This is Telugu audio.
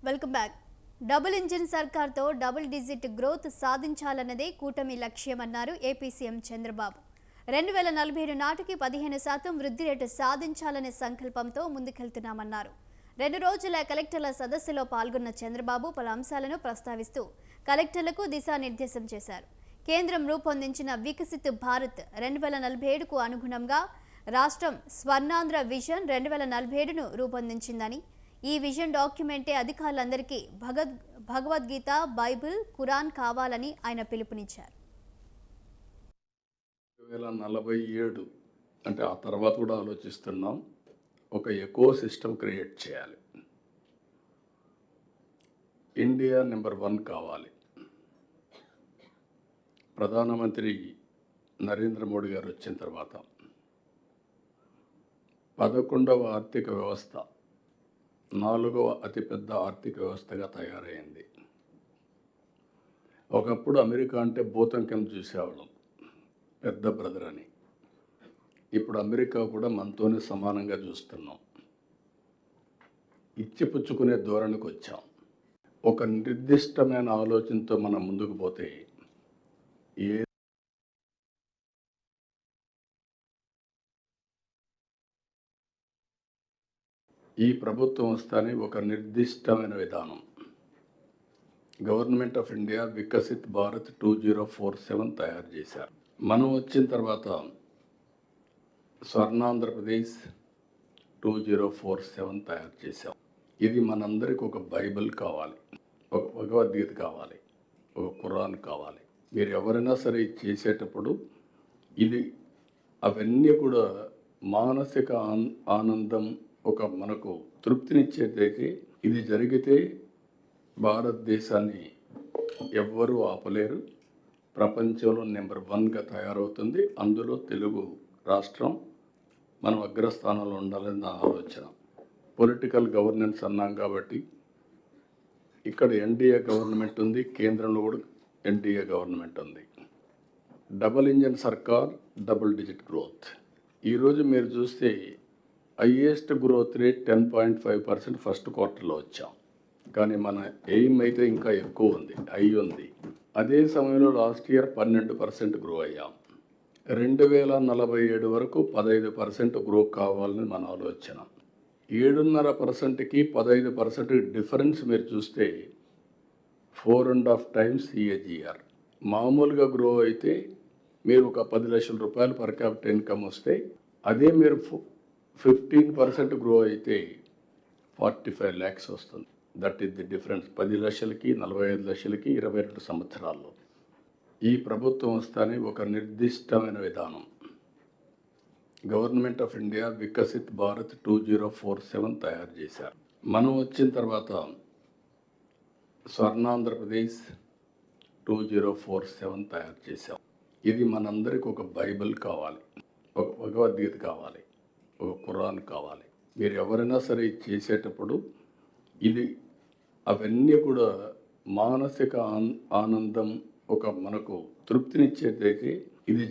Welcome back. డబుల్ ఇంజిన్ సర్కార్తో డబుల్ డిజిట్ గ్రోత్ సాధించాలన్నదే కూటమి లక్ష్యమన్నారు ఏపీ సీఎం చంద్రబాబు. 2047 నాటికి 15% వృద్ధి రేటు సాధించాలనే సంకల్పంతో ముందుకెళ్తున్నామన్నారు. 2 రోజుల కలెక్టర్ల సదస్సులో పాల్గొన్న చంద్రబాబు పలు అంశాలను ప్రస్తావిస్తూ కలెక్టర్లకు దిశానిర్దేశం చేశారు. కేంద్రం రూపొందించిన వికసిత్ భారత్ 2047కు అనుగుణంగా రాష్ట్రం స్వర్ణాంధ్ర విజన్ 2047ను రూపొందించిందని, ఈ విజన్ డాక్యుమెంటే అధికారులందరికీ భగవద్గీత, బైబిల్, ఖురాన్ కావాలని ఆయన పిలుపునిచ్చారు. 2047 అంటే ఆ తర్వాత కూడా ఆలోచిస్తున్నాం. ఒక ఎకో సిస్టమ్ క్రియేట్ చేయాలి. ఇండియా నెంబర్ 1 కావాలి. ప్రధానమంత్రి నరేంద్ర మోడీ గారు వచ్చిన తర్వాత 11వ ఆర్థిక వ్యవస్థ 4వ అతిపెద్ద ఆర్థిక వ్యవస్థగా తయారైంది. ఒకప్పుడు అమెరికా అంటే భూతం కింద చూసేవాళ్ళం, పెద్ద బ్రదర్ అని. ఇప్పుడు అమెరికా కూడా మనతోనే సమానంగా చూస్తున్నాం. ఇచ్చిపుచ్చుకునే ధోరణికి వచ్చాం. ఒక నిర్దిష్టమైన ఆలోచనతో మనం ముందుకు పోతే ఈ ప్రభుత్వం వస్తానే ఒక నిర్దిష్టమైన విధానం government of India Viksit Bharat 2047 తయారు చేశారు. మనం వచ్చిన తర్వాత స్వర్ణాంధ్రప్రదేశ్ 2047 తయారు చేశాం. ఇది మనందరికి ఒక బైబిల్ కావాలి, ఒక భగవద్గీత కావాలి, ఒక ఖురాన్ కావాలి. మీరు ఎవరైనా సరే చేసేటప్పుడు ఇది అవన్నీ కూడా మానసిక ఆనందం, ఒక మనకు తృప్తినిచ్చేదైతే ఇది జరిగితే భారతదేశాన్ని ఎవ్వరూ ఆపలేరు. ప్రపంచంలో నెంబర్ 1గా తయారవుతుంది. అందులో తెలుగు రాష్ట్రం మనం అగ్రస్థానంలో ఉండాలని నా ఆలోచన. పొలిటికల్ గవర్నెన్స్ అన్నాం కాబట్టి ఇక్కడ ఎన్డీఏ గవర్నమెంట్ ఉంది, కేంద్రంలో కూడా ఎన్డీఏ గవర్నమెంట్ ఉంది. డబుల్ ఇంజన్ సర్కార్, డబుల్ డిజిట్ గ్రోత్. ఈరోజు మీరు చూస్తే హైయెస్ట్ గ్రోత్ రేట్ 10.5% ఫస్ట్ క్వార్టర్లో వచ్చాం. కానీ మన ఎయిమ్ అయితే ఇంకా ఎక్కువ ఉంది, హై ఉంది. అదే సమయంలో లాస్ట్ ఇయర్ 12% గ్రో అయ్యాం. 2047 వరకు 15% గ్రో కావాలని మన ఆలోచన. 7.5%కి 15% డిఫరెన్స్ మీరు చూస్తే 4.5 times CAGR. మామూలుగా గ్రో అయితే మీరు ఒక 10 లక్షల రూపాయలు పర్ క్యాపిటల్ ఇన్కమ్ వస్తే, అదే మీరు 15% గ్రో అయితే 45 lakhs వస్తుంది. That is the difference. 10 లక్షలకి 45 లక్షలకి 22 సంవత్సరాల్లో. ఈ ప్రభుత్వం వస్తానే ఒక నిర్దిష్టమైన విధానం government of India Viksit Bharat 2047 తయారు చేశారు. మనం వచ్చిన తర్వాత స్వర్ణాంధ్రప్రదేశ్ 2047 తయారు చేశాం. ఇది మనందరికి ఒక బైబిల్ కావాలి, ఒక భగవద్గీత కావాలి, ఒక ఖురాన్ కావాలి. మీరు ఎవరైనా సరే చేసేటప్పుడు ఇది అవన్నీ కూడా మానసిక ఆనందం, ఒక మనకు తృప్తినిచ్చేదైతే ఇది